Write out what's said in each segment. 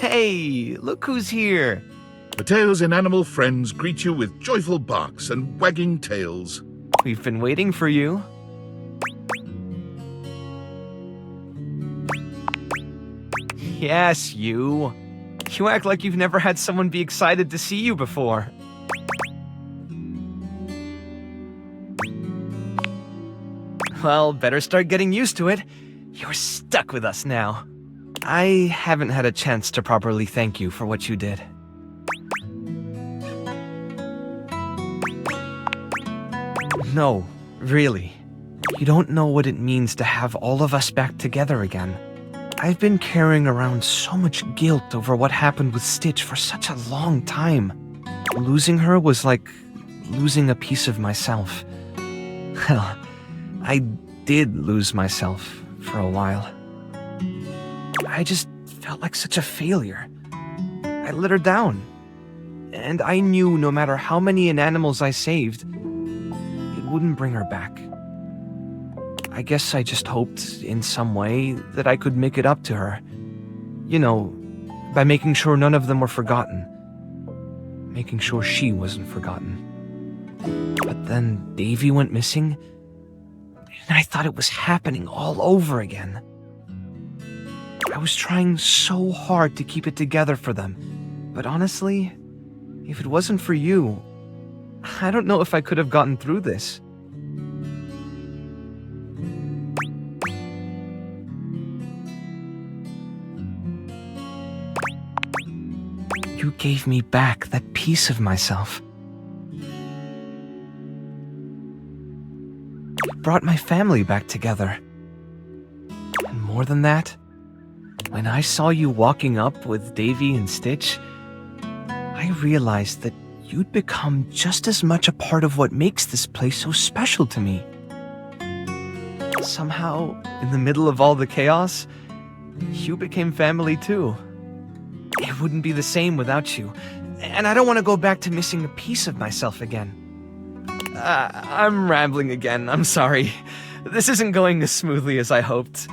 Hey, look who's here. Mateo's inanimal friends greet you with joyful barks and wagging tails. We've been waiting for you. Yes, you. You act like you've never had someone be excited to see you before. Well, better start getting used to it. You're stuck with us now. I haven't had a chance to properly thank you for what you did. No, really. You don't know what it means to have all of us back together again. I've been carrying around so much guilt over what happened with Stitch for such a long time. Losing her was like losing a piece of myself. Well, I did lose myself for a while. I just felt like such a failure. I let her down. And I knew no matter how many inanimals I saved, it wouldn't bring her back. I guess I just hoped in some way that I could make it up to her. You know, by making sure none of them were forgotten. Making sure she wasn't forgotten. But then Davy went missing, and I thought it was happening all over again. I was trying so hard to keep it together for them, but honestly, if it wasn't for you, I don't know if I could have gotten through this. You gave me back that piece of myself. You brought my family back together. And more than that, when I saw you walking up with Davy and Stitch, I realized that you'd become just as much a part of what makes this place so special to me. Somehow, in the middle of all the chaos, you became family too. It wouldn't be the same without you, and I don't want to go back to missing a piece of myself again. I'm rambling again, I'm sorry. This isn't going as smoothly as I hoped.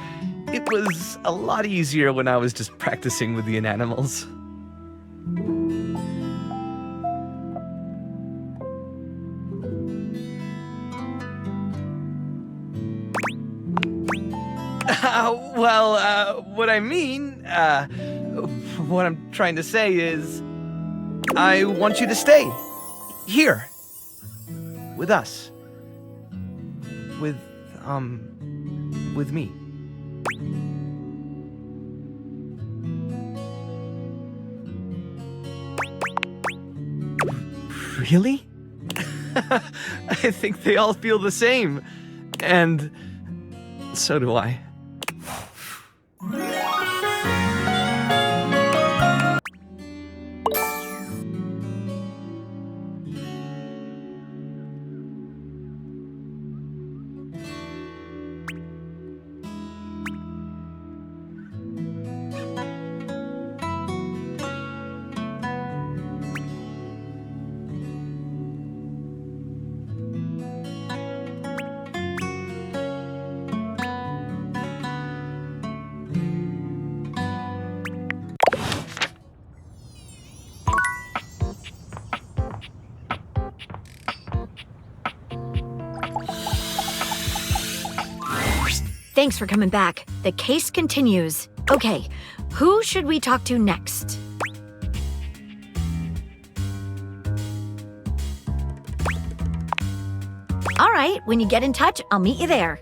It was a lot easier when I was just practicing with the inanimals. What I'm trying to say is, I want you to stay here with us, with me. Really? I think they all feel the same, and so do I. Thanks for coming back. The case continues. Okay, who should we talk to next? All right, when you get in touch, I'll meet you there.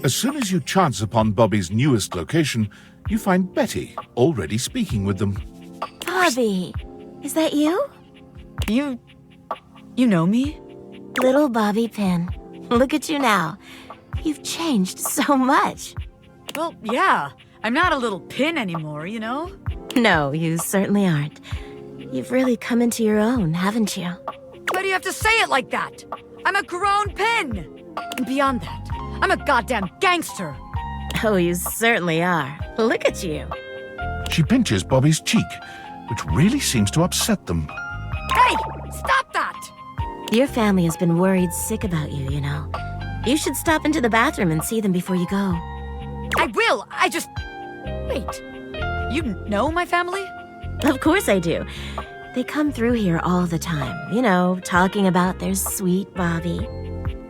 As soon as you chance upon Bobby's newest location, you find Betty already speaking with them. Bobby, is that you? You know me? Little Bobby Pin. Look at you now. You've changed so much. Well, yeah. I'm not a little pin anymore, you know? No, you certainly aren't. You've really come into your own, haven't you? Why do you have to say it like that? I'm a grown pin! And beyond that, I'm a goddamn gangster! Oh, you certainly are. Look at you. She pinches Bobby's cheek, which really seems to upset them. Hey! Stop that! Your family has been worried sick about you, you know. You should stop into the bathroom and see them before you go. I will! I just... Wait. You know my family? Of course I do. They come through here all the time, you know, talking about their sweet Bobby.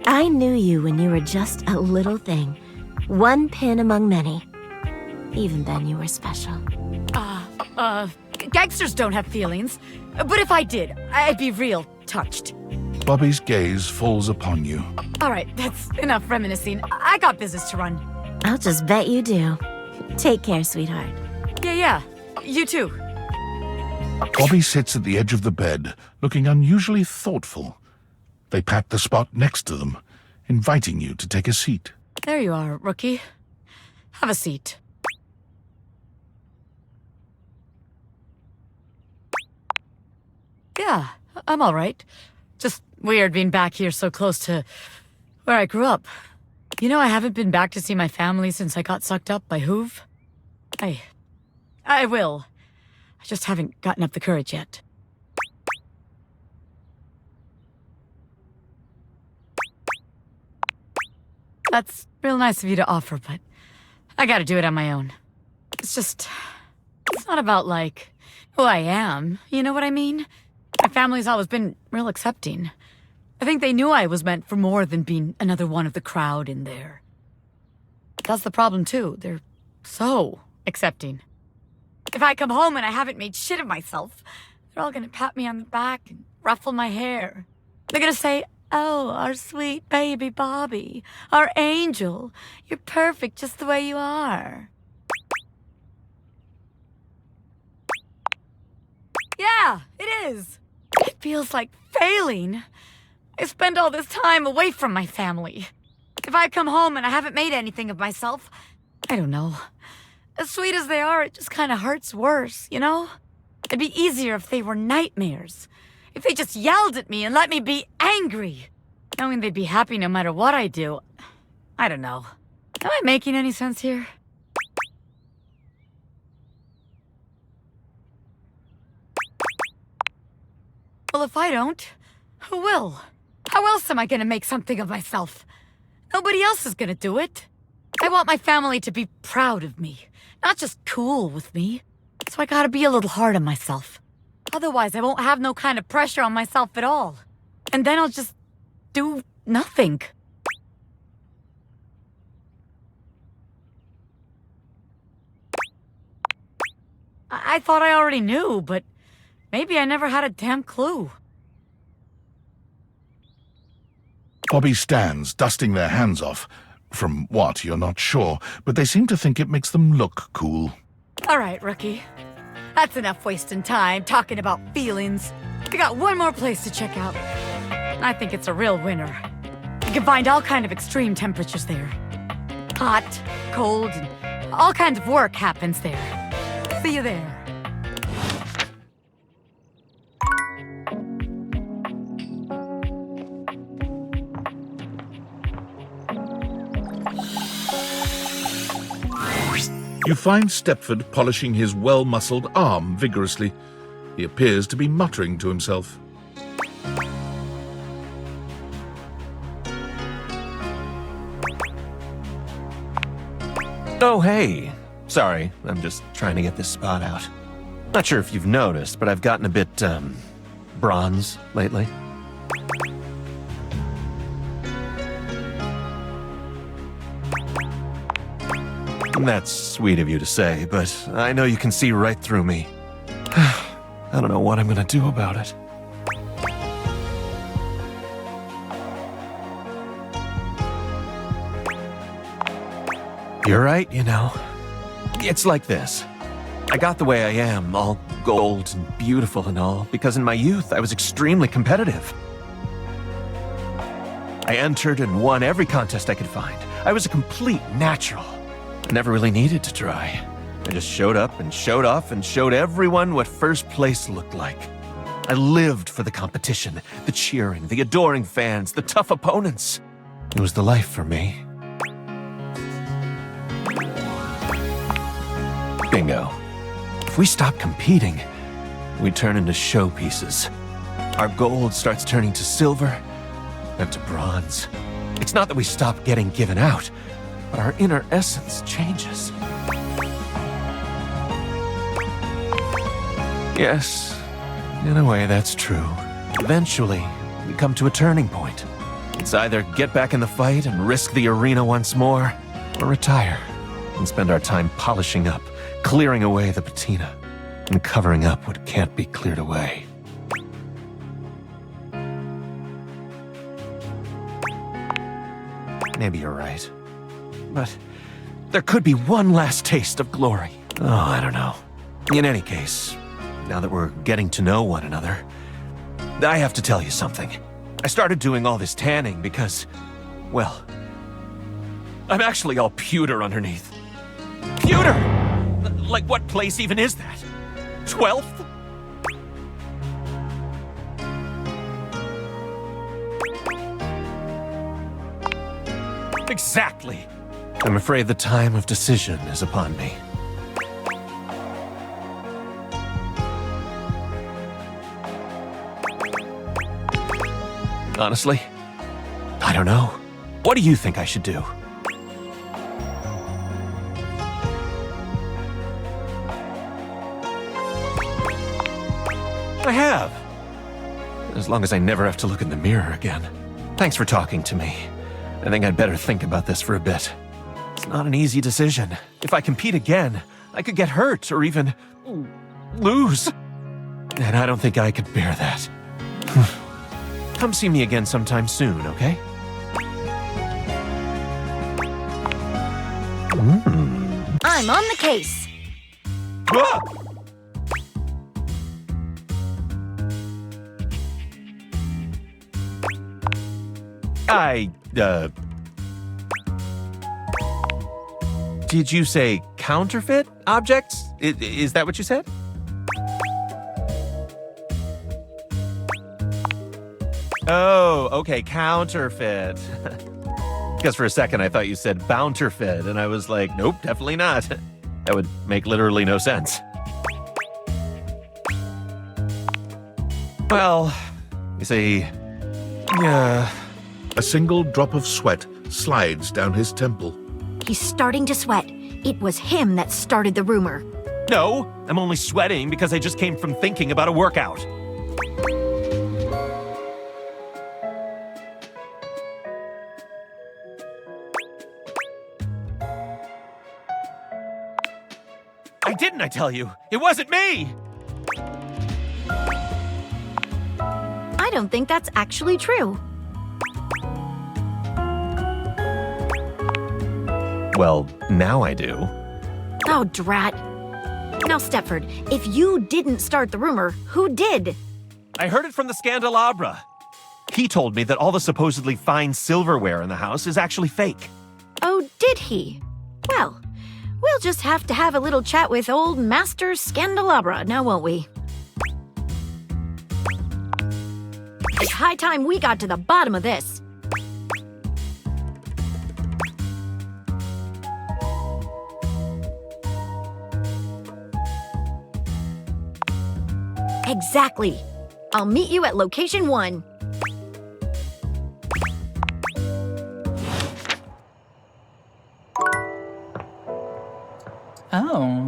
I knew you when you were just a little thing. One pin among many. Even then, you were special. Gangsters don't have feelings. But if I did, I'd be real touched. Bobby's gaze falls upon you. All right, that's enough reminiscing. I got business to run. I'll just bet you do. Take care, sweetheart. Yeah. You too. Bobby sits at the edge of the bed, looking unusually thoughtful. They pat the spot next to them, inviting you to take a seat. There you are, rookie. Have a seat. Yeah, I'm all right. Just weird being back here so close to where I grew up. You know, I haven't been back to see my family since I got sucked up by Hoove. I will. I just haven't gotten up the courage yet. That's real nice of you to offer, but I gotta do it on my own. It's not about, like, who I am, you know what I mean? My family's always been real accepting. I think they knew I was meant for more than being another one of the crowd in there. That's the problem, too. They're so accepting. If I come home and I haven't made shit of myself, they're all gonna pat me on the back and ruffle my hair. They're gonna say, "Oh, our sweet baby Bobby, our angel, you're perfect just the way you are." Yeah, it is. It feels like failing. I spend all this time away from my family. If I come home and I haven't made anything of myself, I don't know. As sweet as they are, it just kind of hurts worse, you know? It'd be easier if they were nightmares. If they just yelled at me and let me be angry. Knowing they'd be happy no matter what I do. I don't know. Am I making any sense here? Well, if I don't, who will? How else am I gonna make something of myself? Nobody else is gonna do it. I want my family to be proud of me, not just cool with me. So I gotta be a little hard on myself. Otherwise, I won't have no kind of pressure on myself at all. And then I'll just do nothing. I thought I already knew, but maybe I never had a damn clue. Bobby stands, dusting their hands off. From what, you're not sure, but they seem to think it makes them look cool. All right, rookie. That's enough wasting time talking about feelings. We got one more place to check out. I think it's a real winner. You can find all kind of extreme temperatures there. Hot, cold, and all kinds of work happens there. See you there. You find Stepford polishing his well-muscled arm vigorously. He appears to be muttering to himself. Oh, hey. Sorry, I'm just trying to get this spot out. Not sure if you've noticed, but I've gotten a bit, bronze lately. That's sweet of you to say, but I know you can see right through me. I don't know what I'm gonna do about it. You're right, you know. It's like this. I got the way I am, all gold and beautiful and all, because in my youth I was extremely competitive. I entered and won every contest I could find. I was a complete natural. I never really needed to try. I just showed up and showed off and showed everyone what first place looked like. I lived for the competition, the cheering, the adoring fans, the tough opponents. It was the life for me. Bingo. If we stop competing, we turn into showpieces. Our gold starts turning to silver and to bronze. It's not that we stop getting given out, but our inner essence changes. Yes, in a way that's true. Eventually, we come to a turning point. It's either get back in the fight and risk the arena once more, or retire and spend our time polishing up, clearing away the patina, and covering up what can't be cleared away. Maybe you're right. But there could be one last taste of glory. Oh, I don't know. In any case, now that we're getting to know one another, I have to tell you something. I started doing all this tanning because, well, I'm actually all pewter underneath. Pewter! Like what place even is that? 12th? Exactly. I'm afraid the time of decision is upon me. Honestly, I don't know. What do you think I should do? I have. As long as I never have to look in the mirror again. Thanks for talking to me. I think I'd better think about this for a bit. It's not an easy decision. If I compete again, I could get hurt or even lose. And I don't think I could bear that. Come see me again sometime soon, okay? I'm on the case. Ah! Did you say counterfeit objects? Is that what you said? Oh, okay, counterfeit. Because for a second I thought you said bounterfeit, and I was like, nope, definitely not. That would make literally no sense. Well, you see, yeah. A single drop of sweat slides down his temple. He's starting to sweat. It was him that started the rumor. No, I'm only sweating because I just came from thinking about a workout. I didn't, I tell you. It wasn't me! I don't think that's actually true. Well, now I do. Oh, drat. Now, Stepford, if you didn't start the rumor, who did? I heard it from the Scandalabra. He told me that all the supposedly fine silverware in the house is actually fake. Oh, did he? Well, we'll just have to have a little chat with old Master Scandalabra, now won't we? It's high time we got to the bottom of this. Exactly. I'll meet you at location 1. Oh.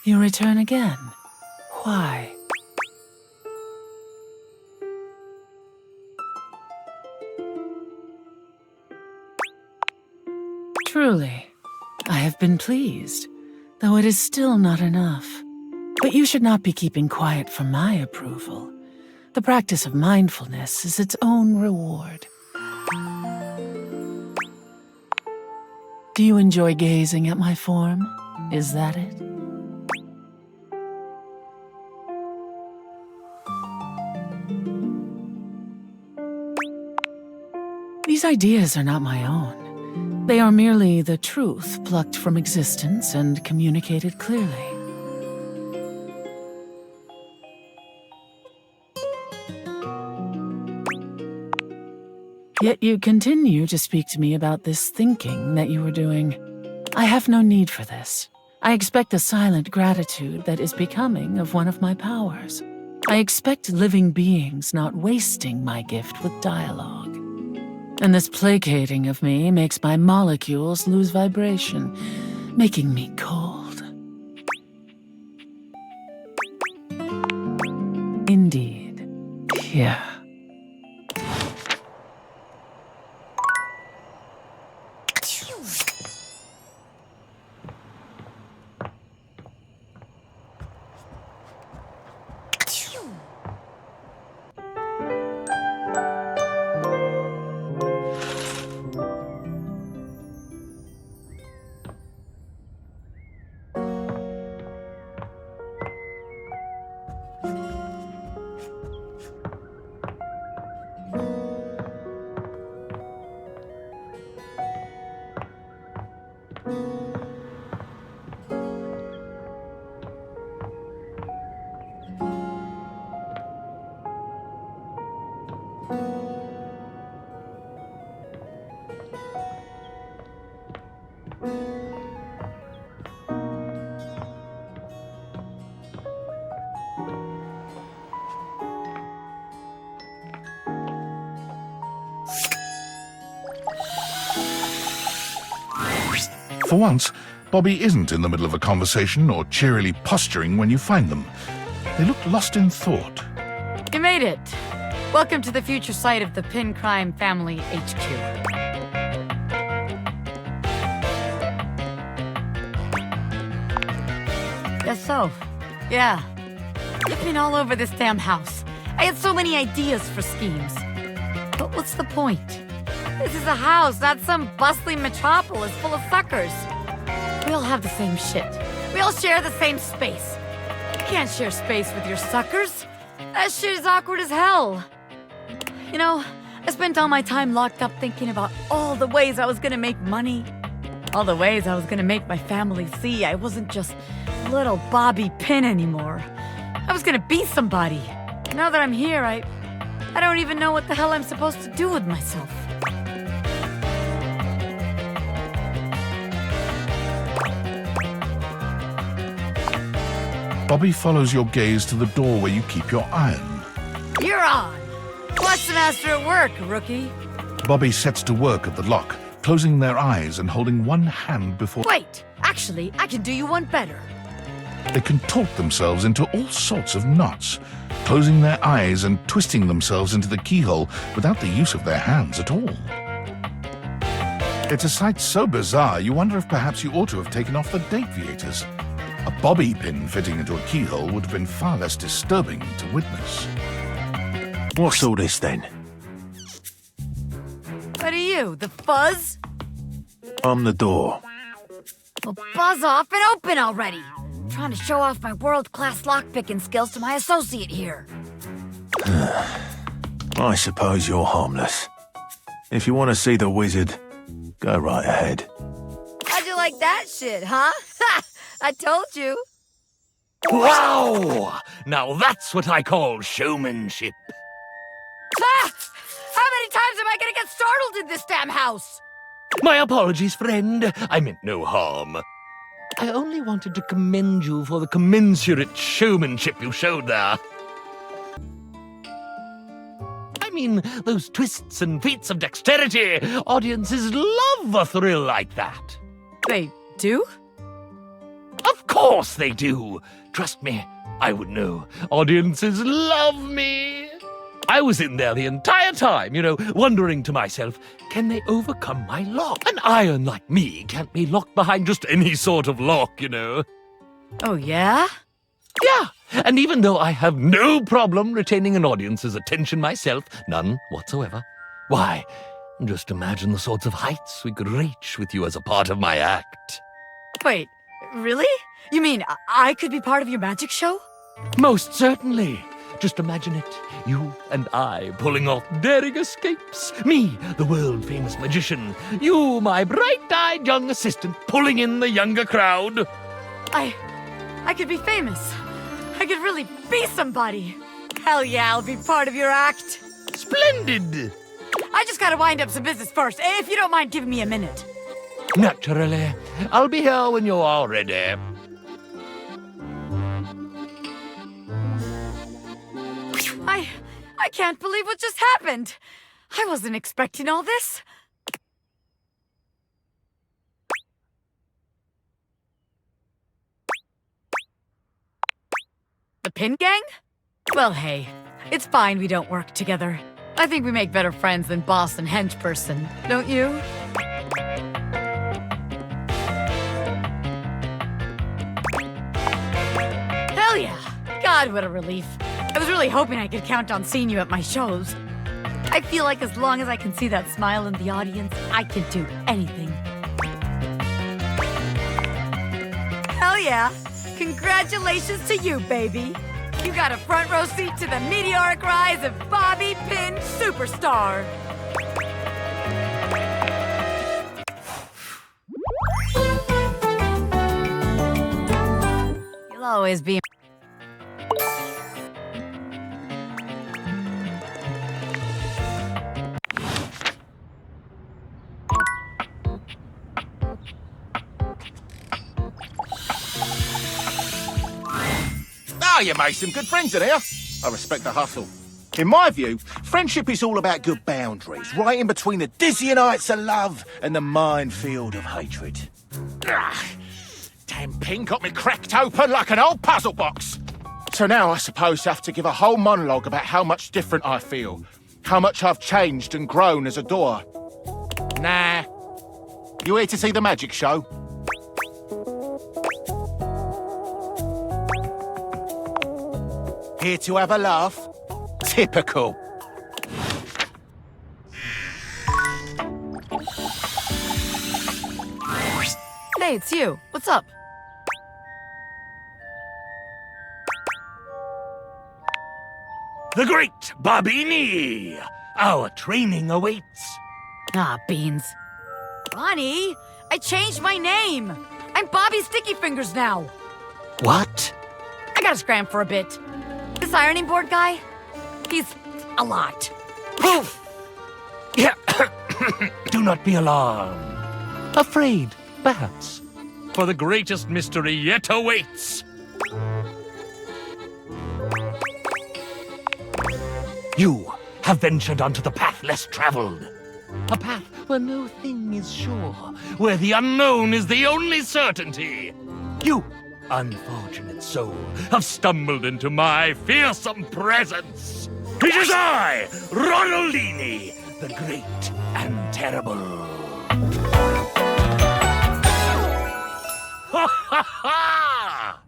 You return again. Why? Truly, I have been pleased, though it is still not enough. But you should not be keeping quiet for my approval. The practice of mindfulness is its own reward. Do you enjoy gazing at my form? Is that it? These ideas are not my own. They are merely the truth plucked from existence and communicated clearly. Yet you continue to speak to me about this thinking that you were doing. I have no need for this. I expect a silent gratitude that is becoming of one of my powers. I expect living beings not wasting my gift with dialogue. And this placating of me makes my molecules lose vibration, making me cold. Indeed. Yeah. For once, Bobby isn't in the middle of a conversation or cheerily posturing when you find them. They look lost in thought. You made it. Welcome to the future site of the Pin Crime Family HQ. Guess so. Yeah. You've been all over this damn house. I had so many ideas for schemes. But what's the point? This is a house, not some bustling metropolis full of suckers. We all have the same shit. We all share the same space. You can't share space with your suckers. That shit is awkward as hell. You know, I spent all my time locked up thinking about all the ways I was gonna make money. All the ways I was gonna make my family see I wasn't just little Bobby Pin anymore. I was gonna be somebody. Now that I'm here, I don't even know what the hell I'm supposed to do with myself. Bobby follows your gaze to the door where you keep your iron. You're on! Watch the master at work, rookie. Bobby sets to work at the lock, closing their eyes and holding one hand before... Wait, actually, I can do you one better. They contort themselves into all sorts of knots, closing their eyes and twisting themselves into the keyhole without the use of their hands at all. It's a sight so bizarre you wonder if perhaps you ought to have taken off the deviators. A bobby pin fitting into a keyhole would have been far less disturbing to witness. What's all this then? What are you, the fuzz? I'm the door. Well, buzz off and open already. I'm trying to show off my world-class lockpicking skills to my associate here. I suppose you're harmless. If you want to see the wizard, go right ahead. How'd you like that shit, huh? Ha! I told you. Wow! Now that's what I call showmanship. Ah! How many times am I gonna get startled in this damn house? My apologies, friend. I meant no harm. I only wanted to commend you for the commensurate showmanship you showed there. I mean, those twists and feats of dexterity. Audiences love a thrill like that. They do? Of course! course they do. Trust me, I would know. Audiences love me. I was in there the entire time, wondering to myself, can they overcome my lock? An iron like me can't be locked behind just any sort of lock, Oh, yeah? Yeah, and even though I have no problem retaining an audience's attention myself, none whatsoever, why, just imagine the sorts of heights we could reach with you as a part of my act. Wait, really? You mean I could be part of your magic show? Most certainly. Just imagine it. You and I pulling off daring escapes. Me, the world-famous magician. You, my bright-eyed young assistant, pulling in the younger crowd. I could be famous. I could really be somebody. Hell yeah, I'll be part of your act. Splendid! I just gotta wind up some business first, if you don't mind giving me a minute. Naturally. I'll be here when you're all ready. I can't believe what just happened. I wasn't expecting all this. The Pin Gang? Well, hey, it's fine we don't work together. I think we make better friends than boss and hench person, don't you? Hell yeah! God, what a relief. I was really hoping I could count on seeing you at my shows. I feel like as long as I can see that smile in the audience, I can do anything. Hell yeah! Congratulations to you, baby! You got a front row seat to the meteoric rise of Bobby Pin Superstar! You'll always be... Oh, you made some good friends in here. I respect the hustle. In my view, friendship is all about good boundaries, right in between the dizzying heights of love and the minefield of hatred. Ugh. Damn Pin got me cracked open like an old puzzle box. So now I suppose I have to give a whole monologue about how much different I feel, how much I've changed and grown as a door. Nah. You here to see the magic show? Here to have a laugh? Typical. Hey, it's you. What's up? The great Bobini! Our training awaits. Ah, beans. Bonnie, I changed my name. I'm Bobby Sticky Fingers now. What? I gotta scram for a bit. This ironing board guy, he's a lot. Poof! Yeah. Do not be alarmed. Afraid, perhaps. For the greatest mystery yet awaits. You have ventured onto the path less traveled. A path where no thing is sure, where the unknown is the only certainty. You, unfortunate soul, have stumbled into my fearsome presence. It is I, Ronaldini, the great and terrible. Ha ha ha!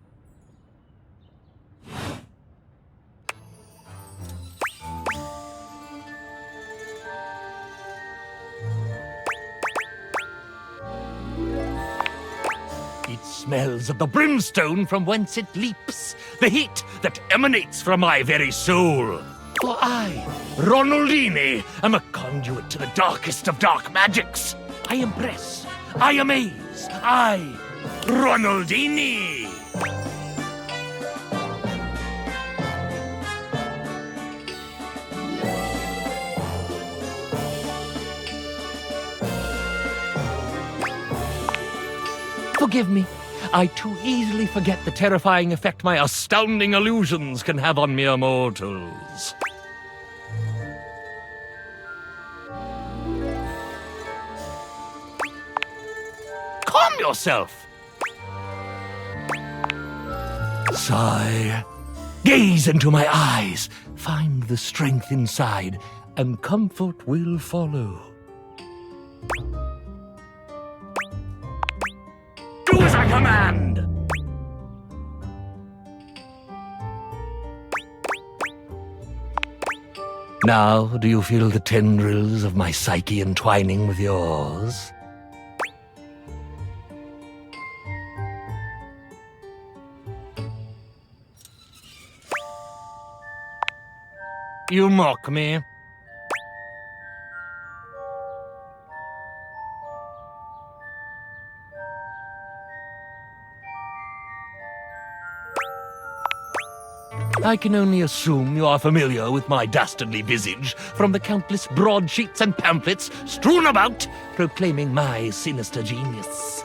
It smells of the brimstone from whence it leaps, the heat that emanates from my very soul. For I, Ronaldini, am a conduit to the darkest of dark magics. I impress, I amaze, I, Ronaldini. Forgive me. I too easily forget the terrifying effect my astounding illusions can have on mere mortals. Calm yourself. Sigh. Gaze into my eyes. Find the strength inside, and comfort will follow. Do as I command! Now, do you feel the tendrils of my psyche entwining with yours? You mock me. I can only assume you are familiar with my dastardly visage from the countless broadsheets and pamphlets strewn about proclaiming my sinister genius.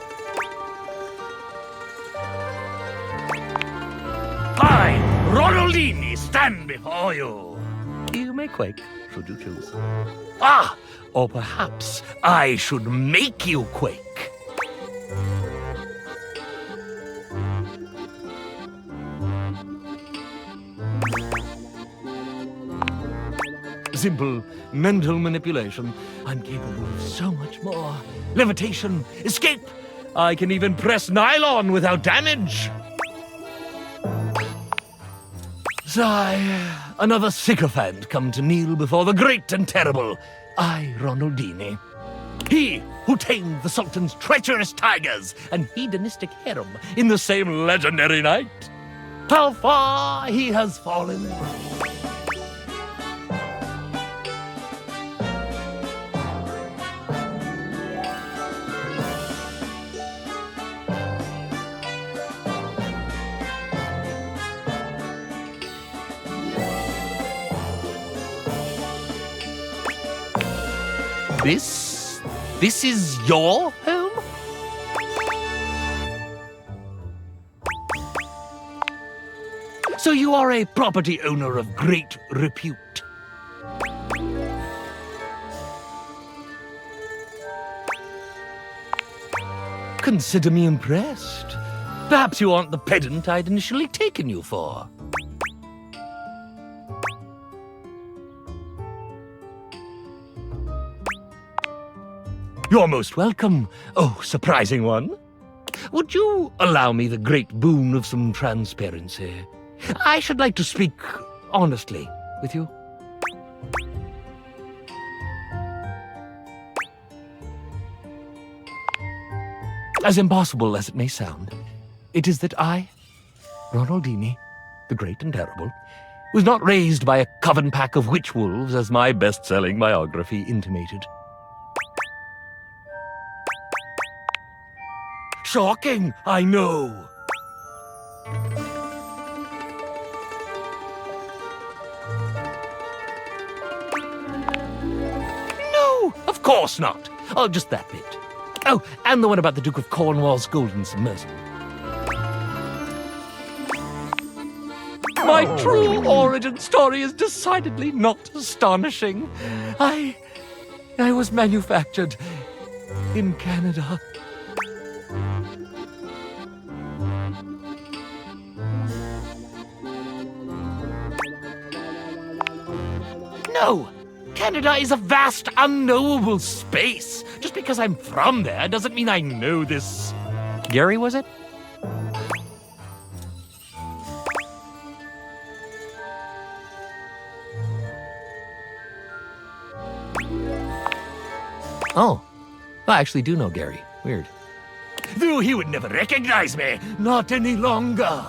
I, Ronaldini, stand before you. You may quake, should you choose. Ah, or perhaps I should make you quake. Simple mental manipulation. I'm capable of so much more. Levitation, escape. I can even press nylon without damage. Sigh. Another sycophant come to kneel before the great and terrible. I, Ronaldini. He who tamed the Sultan's treacherous tigers and hedonistic harem in the same legendary night. How far he has fallen. This is your home? So you are a property owner of great repute. Consider me impressed. Perhaps you aren't the pedant I'd initially taken you for. You're most welcome, oh surprising one. Would you allow me the great boon of some transparency? I should like to speak honestly with you. As impossible as it may sound, it is that I, Ronaldini, the great and terrible, was not raised by a coven pack of witch wolves as my best-selling biography intimated. Shocking, I know. No, of course not. Oh, just that bit. Oh, and the one about the Duke of Cornwall's golden submersible. My true origin story is decidedly not astonishing. I was manufactured in Canada. No! Canada is a vast, unknowable space. Just because I'm from there doesn't mean I know this. Gary, was it? Oh, I actually do know Gary. Weird. Though he would never recognize me, not any longer.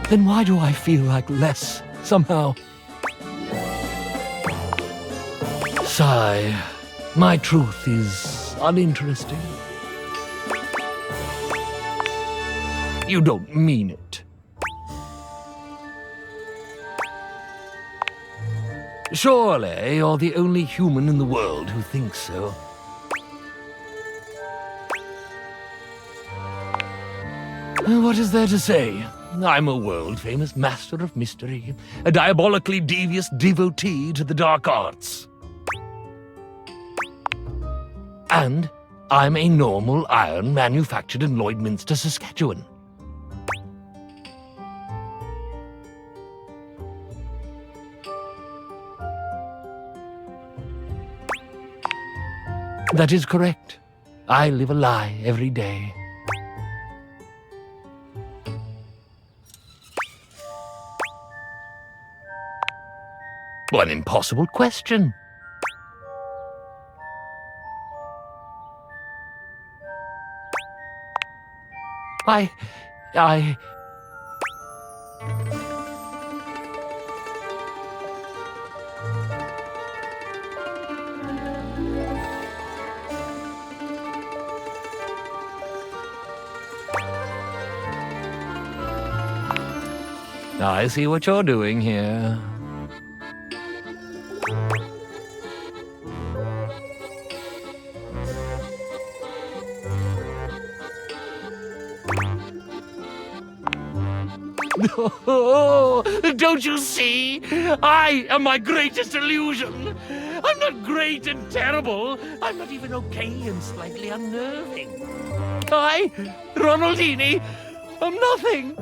Then why do I feel like less, somehow? Sigh. My truth is uninteresting. You don't mean it. Surely you're the only human in the world who thinks so. What is there to say? I'm a world-famous master of mystery, a diabolically devious devotee to the dark arts. And I'm a normal iron manufactured in Lloydminster, Saskatchewan. That is correct. I live a lie every day. An impossible question. I... I see what you're doing here. Oh, don't you see? I am my greatest illusion. I'm not great and terrible. I'm not even okay and slightly unnerving. I, Ronaldini, I'm nothing.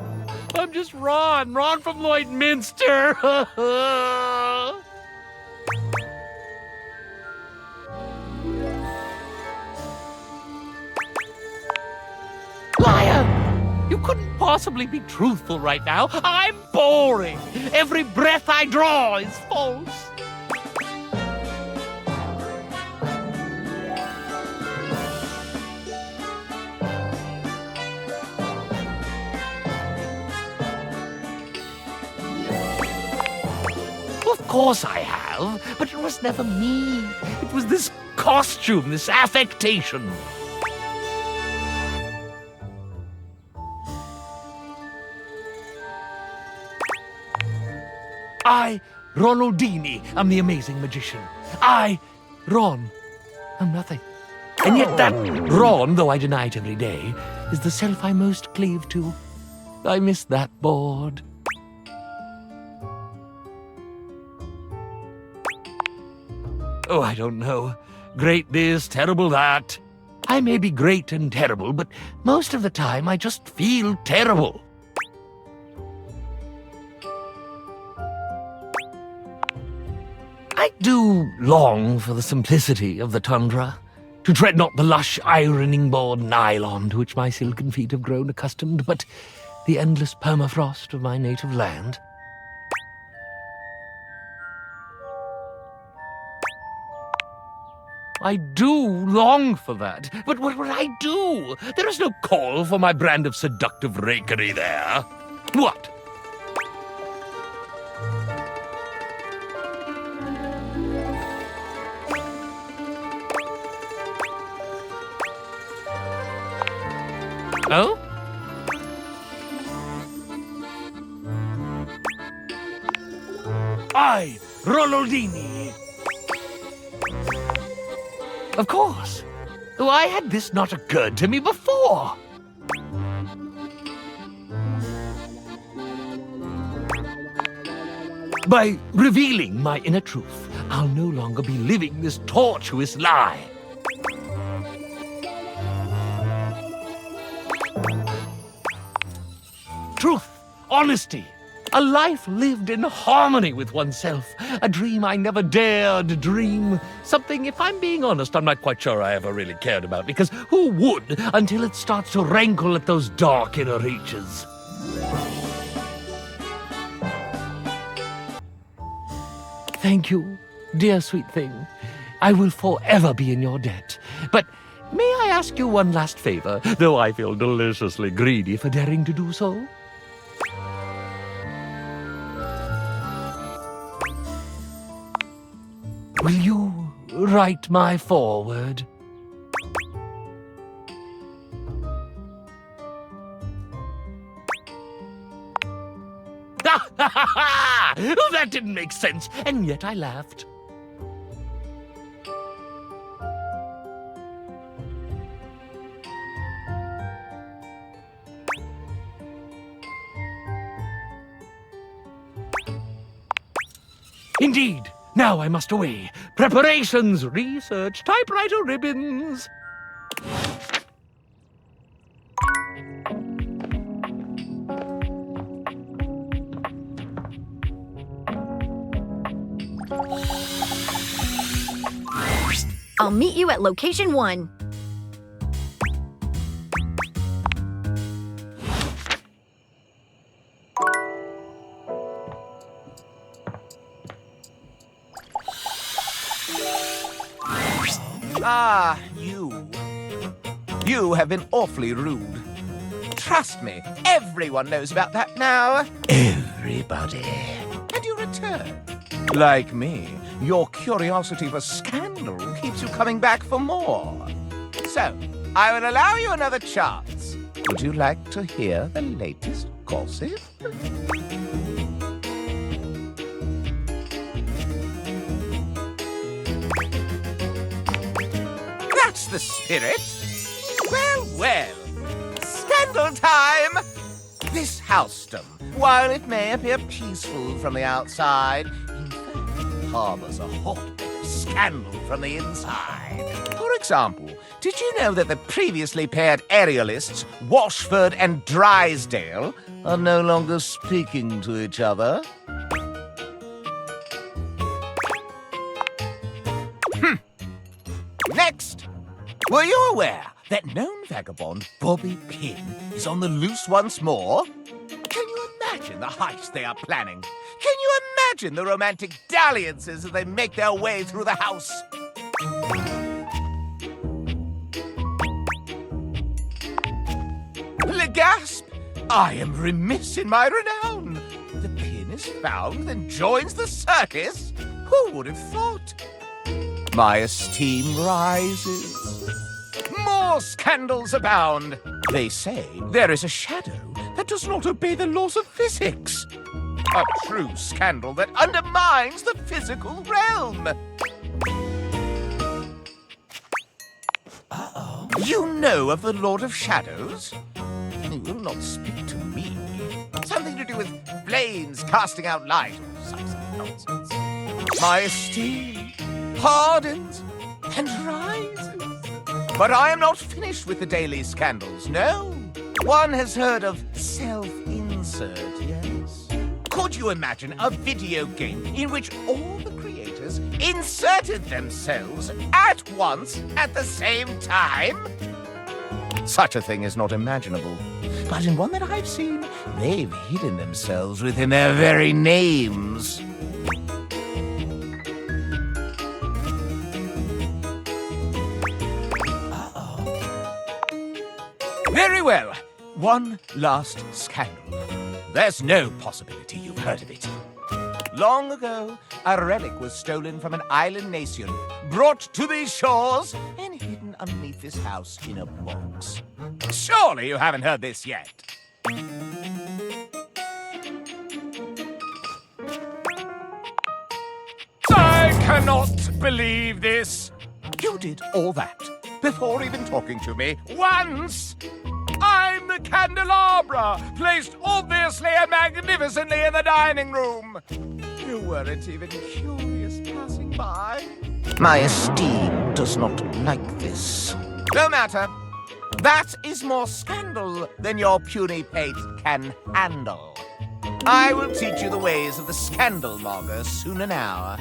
I'm just Ron from Lloydminster. Liar! You couldn't possibly be truthful right now. I'm boring. Every breath I draw is false. Of course I have, but it was never me. It was this costume, this affectation. I, Ronaldini, am the amazing magician. I, Ron, am nothing. And yet that Ron, though I deny it every day, is the self I most cleave to. I miss that board. Oh, I don't know. Great this, terrible that. I may be great and terrible, but most of the time I just feel terrible. I do long for the simplicity of the tundra, to tread not the lush ironing board nylon to which my silken feet have grown accustomed, but the endless permafrost of my native land. I do long for that, but what would I do? There is no call for my brand of seductive rakery there. What? Oh? I, Ronaldini. Of course. Why had this not occurred to me before? By revealing my inner truth, I'll no longer be living this tortuous lie. Truth, honesty, a life lived in harmony with oneself, a dream I never dared dream, something, if I'm being honest, I'm not quite sure I ever really cared about, because who would until it starts to rankle at those dark inner reaches? Thank you, dear sweet thing. I will forever be in your debt, but may I ask you one last favor, though I feel deliciously greedy for daring to do so? Will you write my foreword? That didn't make sense, and yet I laughed. Indeed. Now I must away. Preparations, research, typewriter ribbons. I'll meet you at location 1. Ah, you. You have been awfully rude. Trust me, everyone knows about that now. Everybody. And you return. Like me, your curiosity for scandal keeps you coming back for more. So, I will allow you another chance. Would you like to hear the latest gossip? That's the spirit. Well, well. Scandal time! This housedom, while it may appear peaceful from the outside, in fact harbors a hotbed of scandal from the inside. For example, did you know that the previously paired aerialists, Washford and Drysdale, are no longer speaking to each other? Next! Were you aware that known vagabond Bobby Pin is on the loose once more? Can you imagine the heist they are planning? Can you imagine the romantic dalliances as they make their way through the house? Gasp! I am remiss in my renown. The Pin is found, then joins the circus? Who would have thought? My esteem rises. More scandals abound. They say there is a shadow that does not obey the laws of physics. A true scandal that undermines the physical realm. Uh-oh. You know of the Lord of Shadows? He will not speak to me. Something to do with flames casting out light or some nonsense. My esteem hardens and rises. But I am not finished with the daily scandals, no. One has heard of self-insert, yes? Could you imagine a video game in which all the creators inserted themselves at once at the same time? Such a thing is not imaginable. But in one that I've seen, they've hidden themselves within their very names. Very well. One last scandal. There's no possibility you've heard of it. Long ago, a relic was stolen from an island nation, brought to these shores, and hidden underneath this house in a box. Surely you haven't heard this yet. I cannot believe this. You did all that before even talking to me once. I'm the candelabra, placed obviously and magnificently in the dining room. You weren't even curious passing by. My esteem does not like this. No matter. That is more scandal than your puny pate can handle. I will teach you the ways of the scandalmonger soon now.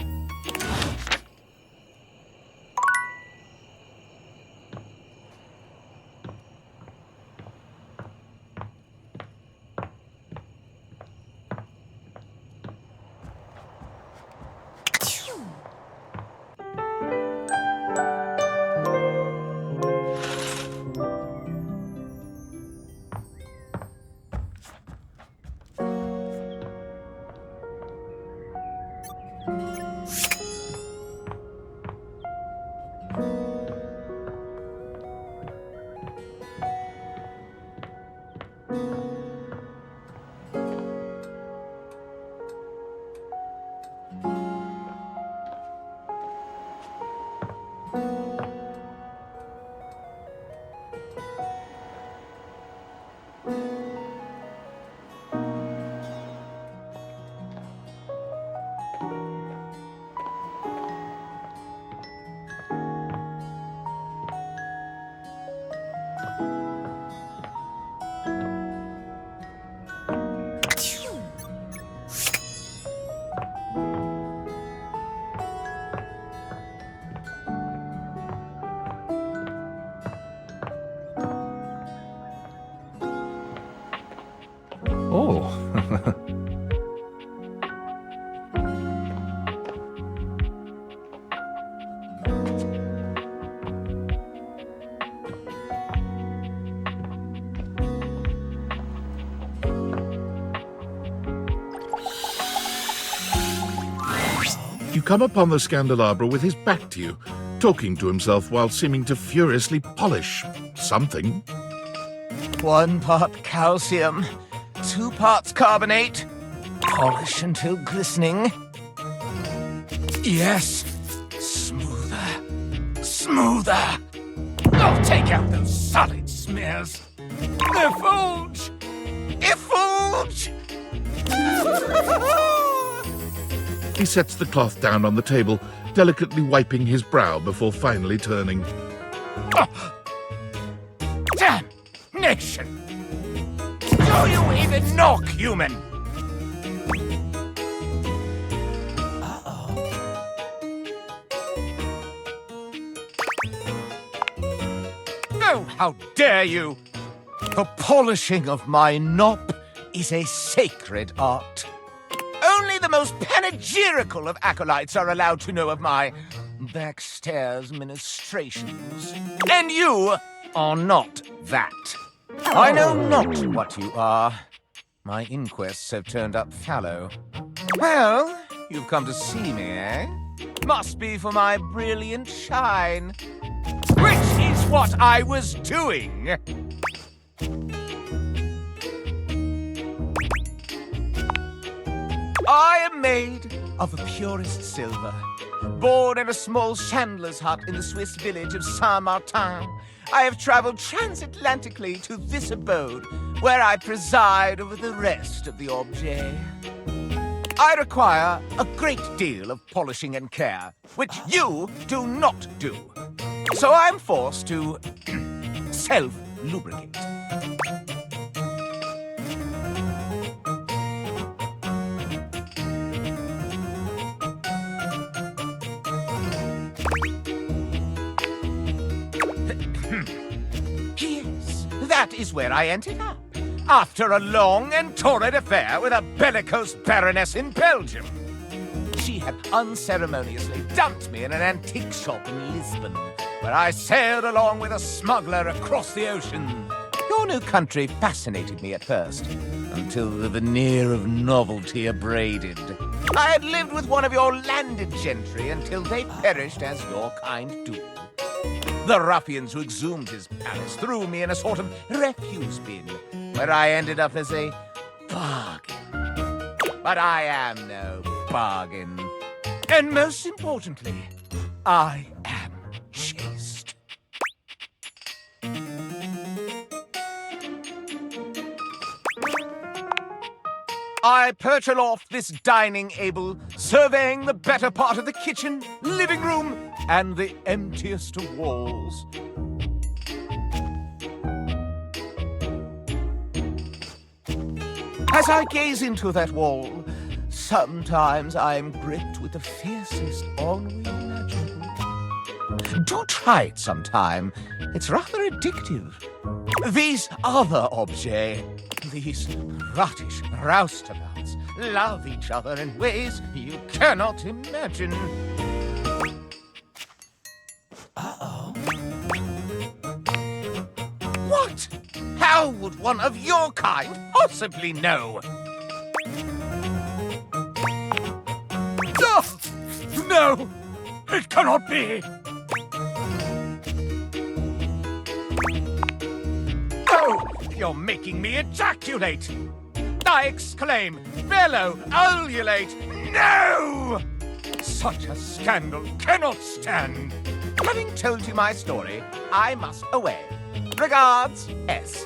You come upon the Scandalabra with his back to you, talking to himself while seeming to furiously polish something. 1 part calcium, 2 parts carbonate. Polish until glistening. Yes, smoother, smoother. I'll take out those solid smears. Effulge! Effulge! He sets the cloth down on the table, delicately wiping his brow before finally turning. Damnation! Do you even knock, human? Oh, how dare you! The polishing of my knob is a sacred art. Only the most panegyrical of acolytes are allowed to know of my backstairs ministrations. And you are not that. I know not what you are. My inquests have turned up fallow. Well, you've come to see me, eh? Must be for my brilliant shine. Which is what I was doing. I am made of the purest silver. Born in a small chandler's hut in the Swiss village of Saint-Martin, I have traveled transatlantically to this abode, where I preside over the rest of the objet. I require a great deal of polishing and care, which you do not do. So I'm forced to self-lubricate. Yes, that is where I ended up, after a long and torrid affair with a bellicose baroness in Belgium. She had unceremoniously dumped me in an antique shop in Lisbon, where I sailed along with a smuggler across the ocean. Your new country fascinated me at first, until the veneer of novelty abraded. I had lived with one of your landed gentry until they perished as your kind do. The ruffians who exhumed his palace threw me in a sort of refuse bin, where I ended up as a bargain. But I am no bargain. And most importantly, I am chaste. I perch aloft this dining able, surveying the better part of the kitchen, living room, and the emptiest of walls. As I gaze into that wall, sometimes I am gripped with the fiercest ennui imaginable. Do try it sometime. It's rather addictive. These other objets, these rottish roustabouts, love each other in ways you cannot imagine. Uh-oh. What? How would one of your kind possibly know? Oh, no! It cannot be! Oh, you're making me ejaculate! I exclaim, bellow, ululate, no! Such a scandal cannot stand. Having told you my story, I must away. Regards, S.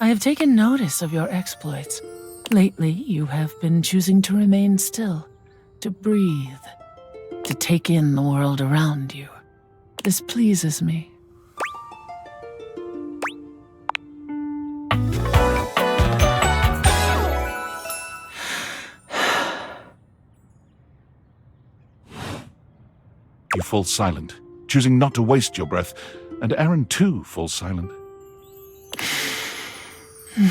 I have taken notice of your exploits. Lately, you have been choosing to remain still, to breathe, to take in the world around you. This pleases me. You fall silent, choosing not to waste your breath, and Airyn too falls silent. You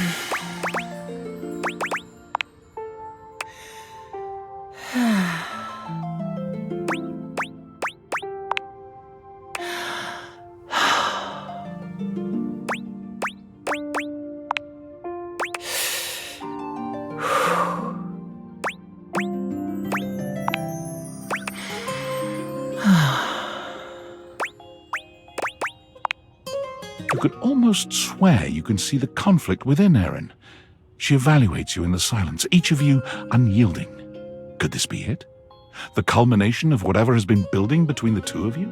could almost swear you can see the conflict within Airyn. She evaluates you in the silence, each of you unyielding. Could this be it? The culmination of whatever has been building between the two of you?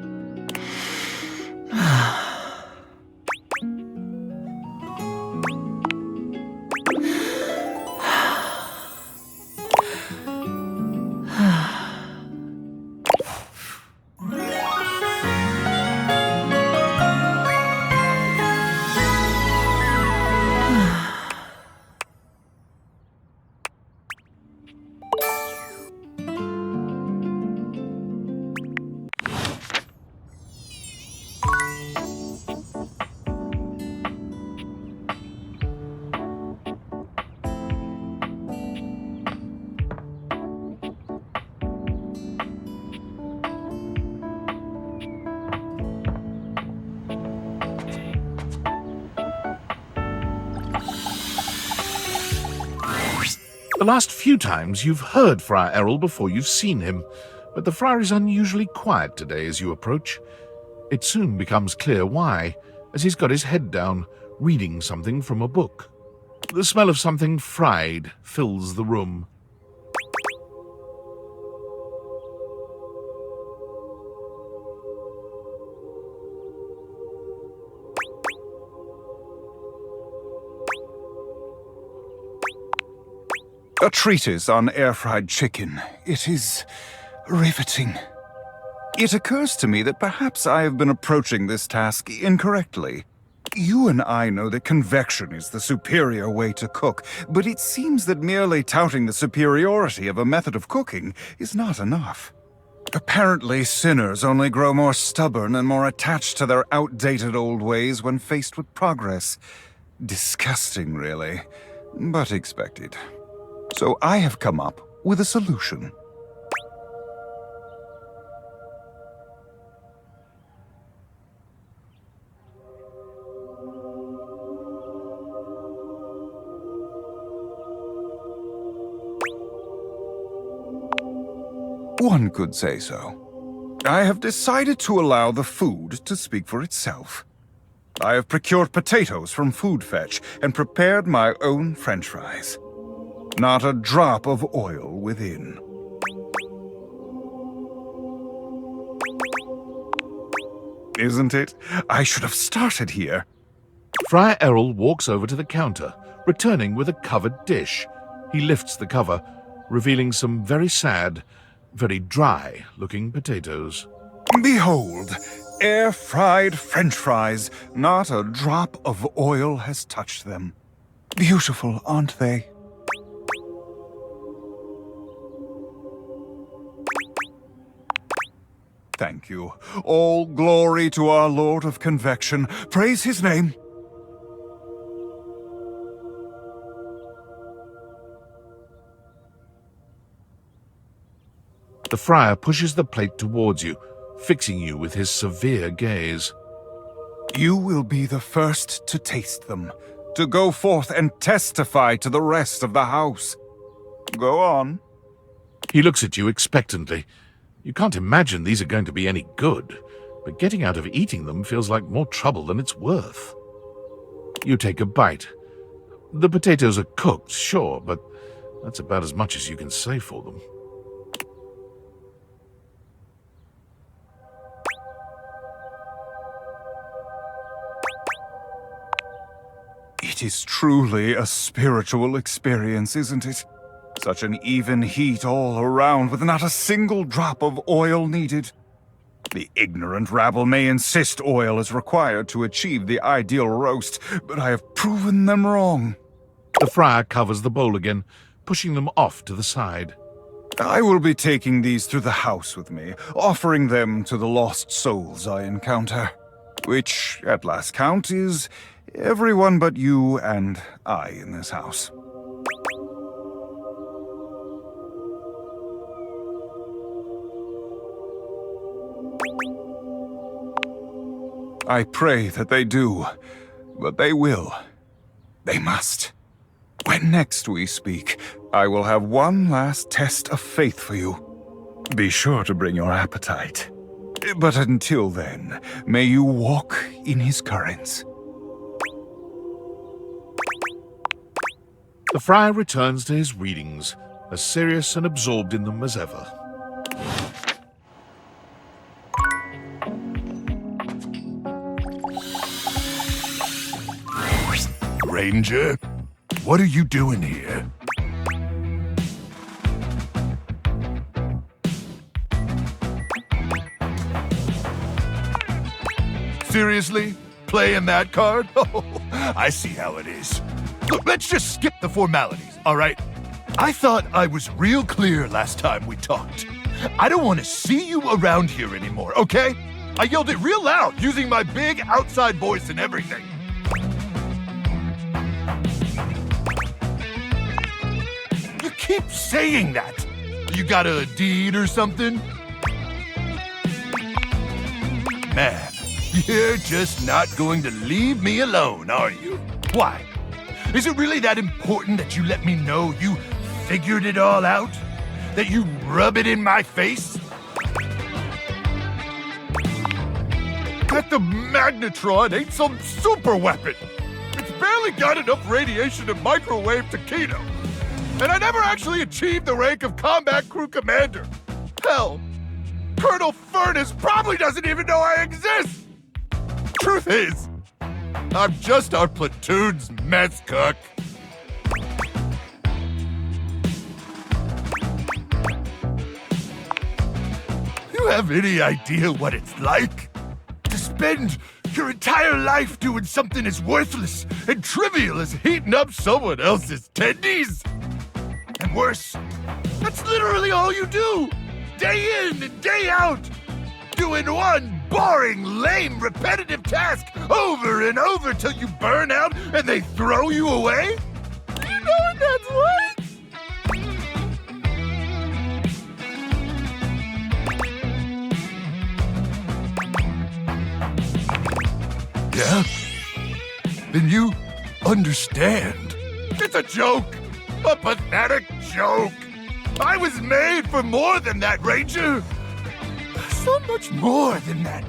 The last few times you've heard Friar Errol before you've seen him, but the friar is unusually quiet today as you approach. It soon becomes clear why, as he's got his head down, reading something from a book. The smell of something fried fills the room. A treatise on air-fried chicken. It is riveting. It occurs to me that perhaps I have been approaching this task incorrectly. You and I know that convection is the superior way to cook, but it seems that merely touting the superiority of a method of cooking is not enough. Apparently, sinners only grow more stubborn and more attached to their outdated old ways when faced with progress. Disgusting, really, but expected. So I have come up with a solution. One could say so. I have decided to allow the food to speak for itself. I have procured potatoes from Food Fetch and prepared my own French fries. Not a drop of oil within. Isn't it? I should have started here. Friar Errol walks over to the counter, returning with a covered dish. He lifts the cover, revealing some very sad, very dry-looking potatoes. Behold, air-fried French fries. Not a drop of oil has touched them. Beautiful, aren't they? Thank you. All glory to our Lord of Convection. Praise his name. The friar pushes the plate towards you, fixing you with his severe gaze. You will be the first to taste them, to go forth and testify to the rest of the house. Go on. He looks at you expectantly. You can't imagine these are going to be any good, but getting out of eating them feels like more trouble than it's worth. You take a bite. The potatoes are cooked, sure, but that's about as much as you can say for them. It is truly a spiritual experience, isn't it? Such an even heat all around with not a single drop of oil needed. The ignorant rabble may insist oil is required to achieve the ideal roast, but I have proven them wrong. The friar covers the bowl again, pushing them off to the side. I will be taking these through the house with me, offering them to the lost souls I encounter. which, at last count, is everyone but you and I in this house. I pray that they do, but they will. They must. When next we speak, I will have one last test of faith for you. Be sure to bring your appetite. But until then, may you walk in his currents. The friar returns to his readings, as serious and absorbed in them as ever. Ranger, what are you doing here? Seriously? Playing that card? Oh, I see how it is. Look, let's just skip the formalities, all right? I thought I was real clear last time we talked. I don't want to see you around here anymore, okay? I yelled it real loud, using my big outside voice and everything. You keep saying that. You got a deed or something? Man, you're just not going to leave me alone, are you? Why? Is it really that important that you let me know you figured it all out? That you rub it in my face? That the magnetron ain't some super weapon. It's barely got enough radiation to microwave taquitos. And I never actually achieved the rank of combat crew commander. Hell, Colonel Furnace probably doesn't even know I exist. Truth is, I'm just our platoon's mess cook. You have any idea what it's like? To spend your entire life doing something as worthless and trivial as heating up someone else's tendies? And worse, that's literally all you do, day in and day out, doing one boring, lame, repetitive task over and over till you burn out and they throw you away? You know what that's like? Yeah? Then you understand. It's a joke. A pathetic joke. I was made for more than that, Ranger. So much more than that.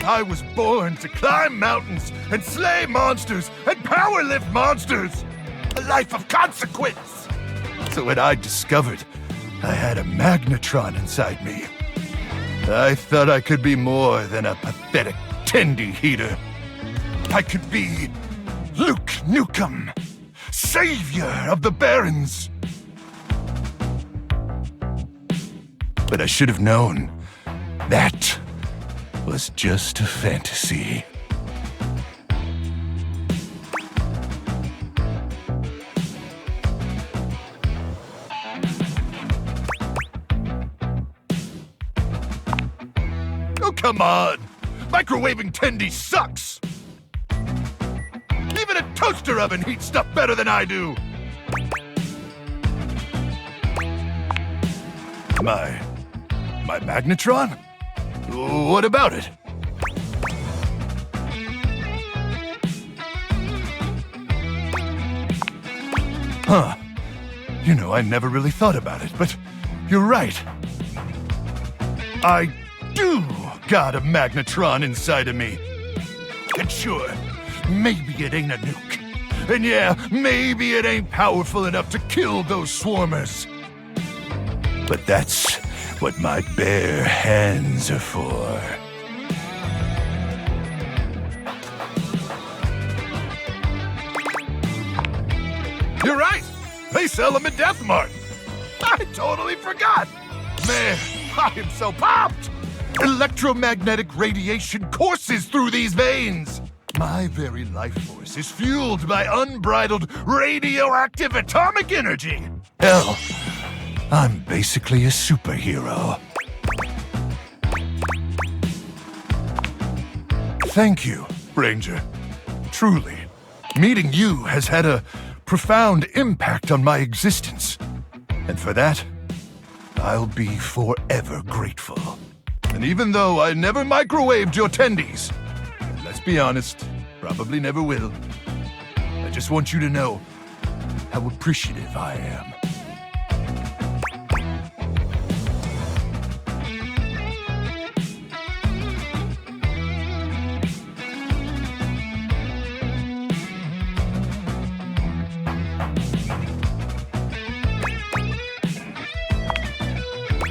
I was born to climb mountains and slay monsters and power lift monsters. A life of consequence. So when I discovered I had a magnetron inside me, I thought I could be more than a pathetic tendy heater. I could be Luke Nuke'm, savior of the Barrens. But I should have known that was just a fantasy. Oh, come on! Microwaving tendy sucks! Even a toaster oven heats stuff better than I do! My magnetron? What about it? Huh. You know, I never really thought about it, but you're right. I do got a magnetron inside of me. And sure, maybe it ain't a nuke. And yeah, maybe it ain't powerful enough to kill those swarmers. But that's what my bare hands are for. You're right! They sell them at Death Mart! I totally forgot! Man, I am so pumped! Electromagnetic radiation courses through these veins! My very life force is fueled by unbridled radioactive atomic energy! Hell, I'm basically a superhero. Thank you, Ranger. Truly, meeting you has had a profound impact on my existence. And for that, I'll be forever grateful. And even though I never microwaved your tendies, and let's be honest, probably never will, I just want you to know how appreciative I am.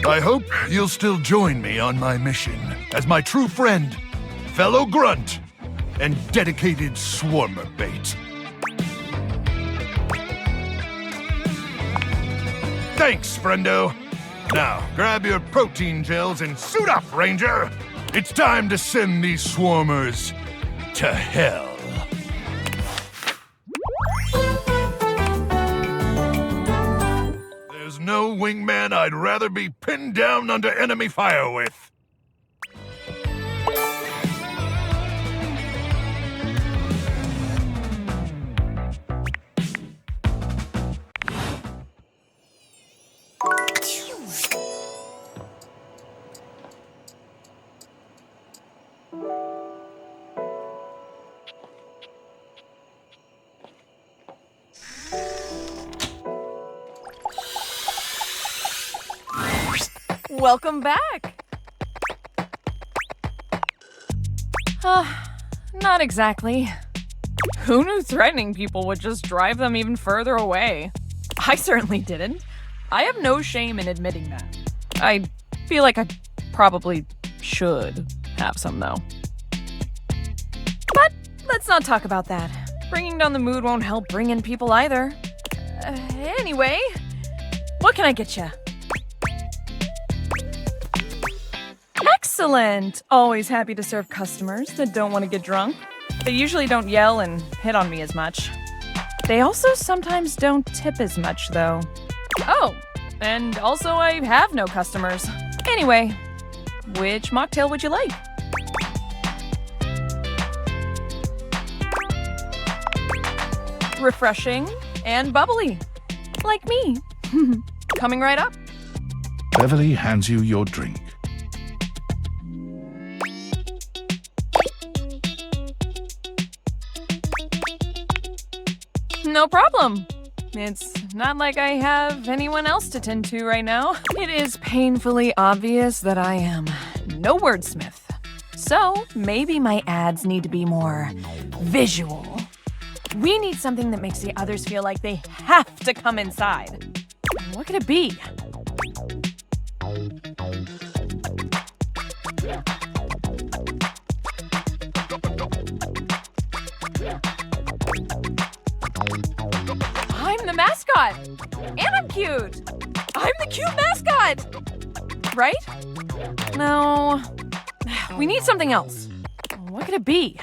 I hope you'll still join me on my mission as my true friend, fellow grunt, and dedicated swarmer bait. Thanks, friendo. Now, grab your protein gels and suit up, Ranger. It's time to send these swarmers to hell. There's no wingman I'd rather be pinned down under enemy fire with. Welcome back! Not exactly. Who knew threatening people would just drive them even further away? I certainly didn't. I have no shame in admitting that. I feel like I probably should have some, though. But let's not talk about that. Bringing down the mood won't help bring in people either. Anyway, what can I get you? Excellent! Always happy to serve customers that don't want to get drunk. They usually don't yell and hit on me as much. They also sometimes don't tip as much, though. Oh, and also I have no customers. Anyway, which mocktail would you like? Refreshing and bubbly. Like me. Coming right up. Beverly hands you your drink. No problem. It's not like I have anyone else to tend to right now. It is painfully obvious that I am no wordsmith. So maybe my ads need to be more visual. We need something that makes the others feel like they have to come inside. What could it be? I'm the mascot! And I'm cute! I'm the cute mascot! Right? No. We need something else. What could it be?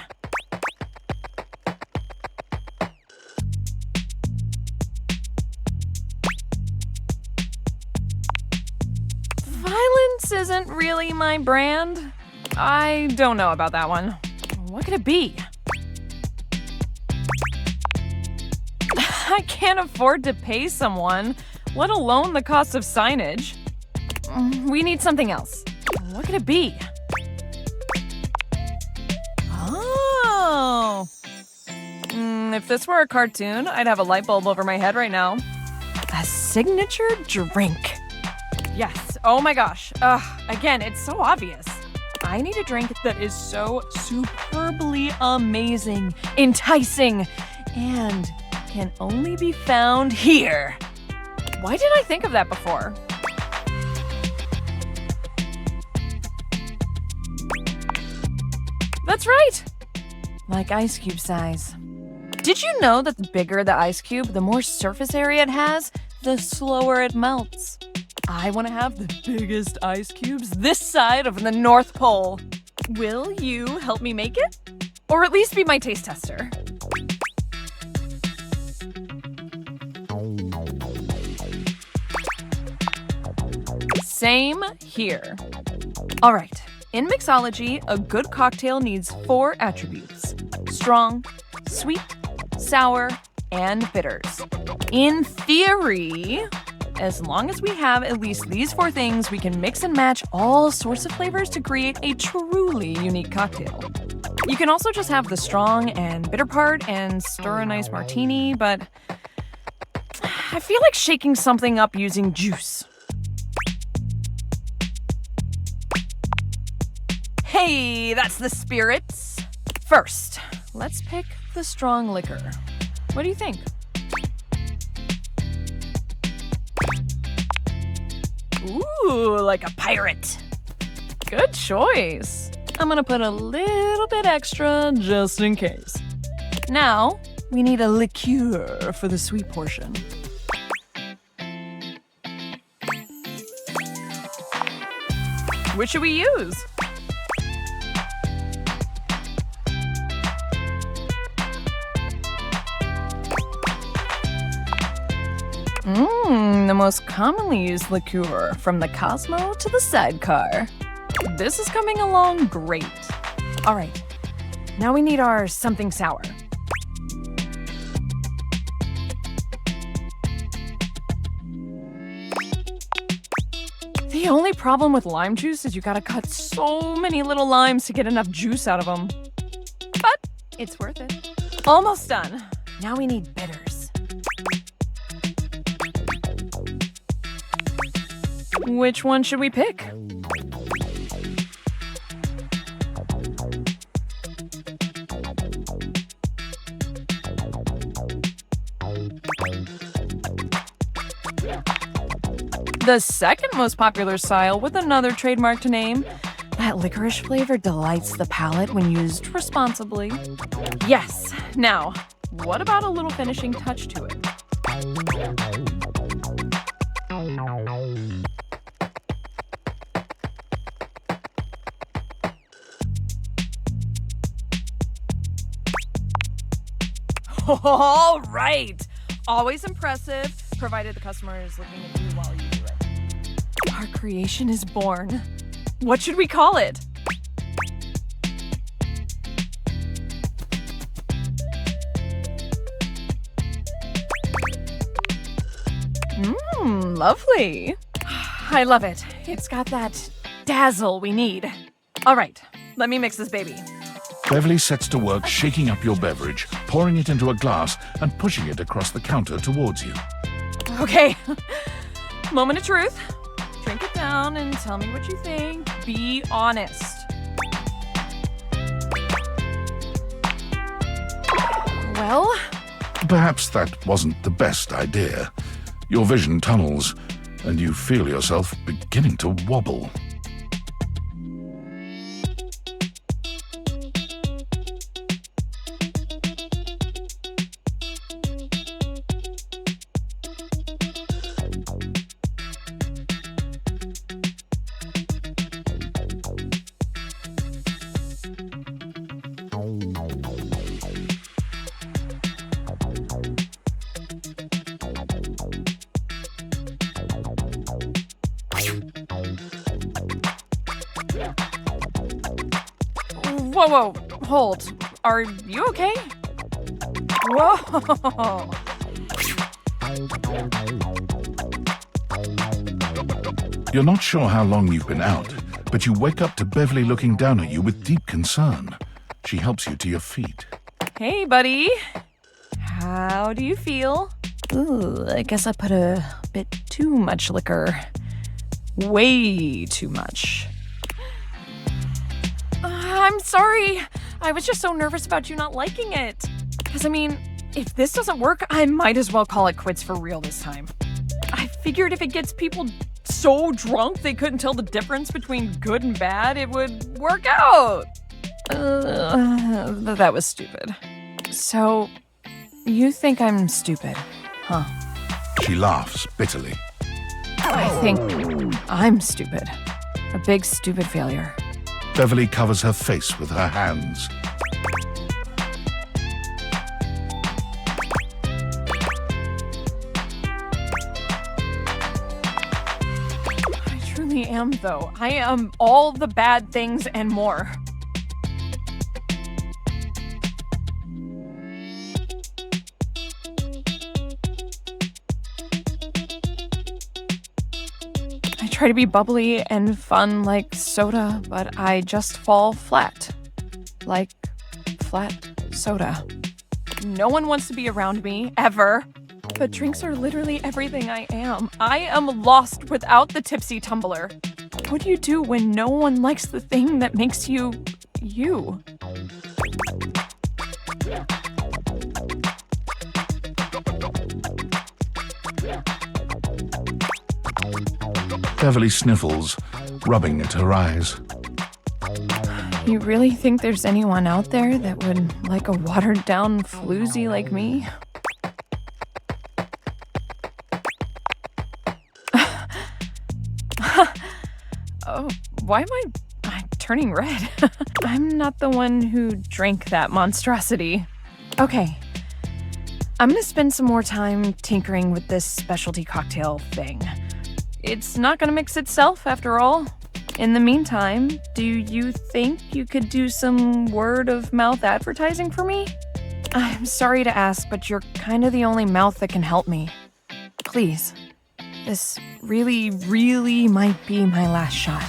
Violence isn't really my brand. I don't know about that one. What could it be? I can't afford to pay someone, let alone the cost of signage. We need something else. What could it be? Oh. If this were a cartoon, I'd have a light bulb over my head right now. A signature drink. Yes. Oh my gosh. Again, it's so obvious. I need a drink that is so superbly amazing, enticing, and can only be found here. Why didn't I think of that before? That's right! Like ice cube size. Did you know that the bigger the ice cube, the more surface area it has, the slower it melts? I want to have the biggest ice cubes this side of the North Pole. Will you help me make it? Or at least be my taste tester? Same here. All right, In mixology, a good cocktail needs 4 attributes: strong, sweet, sour, and bitters. In theory, as long as we have at least these 4 things, we can mix and match all sorts of flavors to create a truly unique cocktail. You can also just have the strong and bitter part and stir a nice martini, but I feel like shaking something up using juice. Hey, that's the spirits. First, let's pick the strong liquor. What do you think? Ooh, like a pirate. Good choice. I'm gonna put a little bit extra just in case. Now, we need a liqueur for the sweet portion. Which should we use? The most commonly used liqueur, from the Cosmo to the sidecar. This is coming along great. All right, now we need our something sour. The only problem with lime juice is you gotta cut so many little limes to get enough juice out of them. But it's worth it. Almost done. Now we need bitters. Which one should we pick? The second most popular style, with another trademark to name. That licorice flavor delights the palate when used responsibly. Yes. Now, what about a little finishing touch to it? All right. Always impressive, provided the customer is looking at you while you do it. Our creation is born. What should we call it? Lovely. I love it. It's got that dazzle we need. All right, let me mix this baby. Beverly sets to work shaking up your beverage, pouring it into a glass and pushing it across the counter towards you. Okay, moment of truth. Drink it down and tell me what you think. Be honest. Well? Perhaps that wasn't the best idea. Your vision tunnels, and you feel yourself beginning to wobble. Whoa, hold. Are you okay? Whoa. You're not sure how long you've been out, but you wake up to Beverly looking down at you with deep concern. She helps you to your feet. Hey, buddy. How do you feel? Ooh, I guess I put a bit too much liquor. Way too much. I'm sorry. I was just so nervous about you not liking it. Because, I mean, if this doesn't work, I might as well call it quits for real this time. I figured if it gets people so drunk they couldn't tell the difference between good and bad, it would work out. That was stupid. So, you think I'm stupid, huh? She laughs bitterly. I think I'm stupid. A big, stupid failure. Beverly covers her face with her hands. I truly am, though. I am all the bad things and more. I try to be bubbly and fun like soda, but I just fall flat. Like flat soda. No one wants to be around me, ever. But drinks are literally everything I am. I am lost without the tipsy tumbler. What do you do when no one likes the thing that makes you, you? Beverly sniffles, rubbing at her eyes. You really think there's anyone out there that would like a watered-down floozy like me? Oh, why am I turning red? I'm not the one who drank that monstrosity. Okay, I'm gonna spend some more time tinkering with this specialty cocktail thing. It's not gonna mix itself, after all. In the meantime, do you think you could do some word-of-mouth advertising for me? I'm sorry to ask, but you're kind of the only mouth that can help me. Please. This really, really might be my last shot.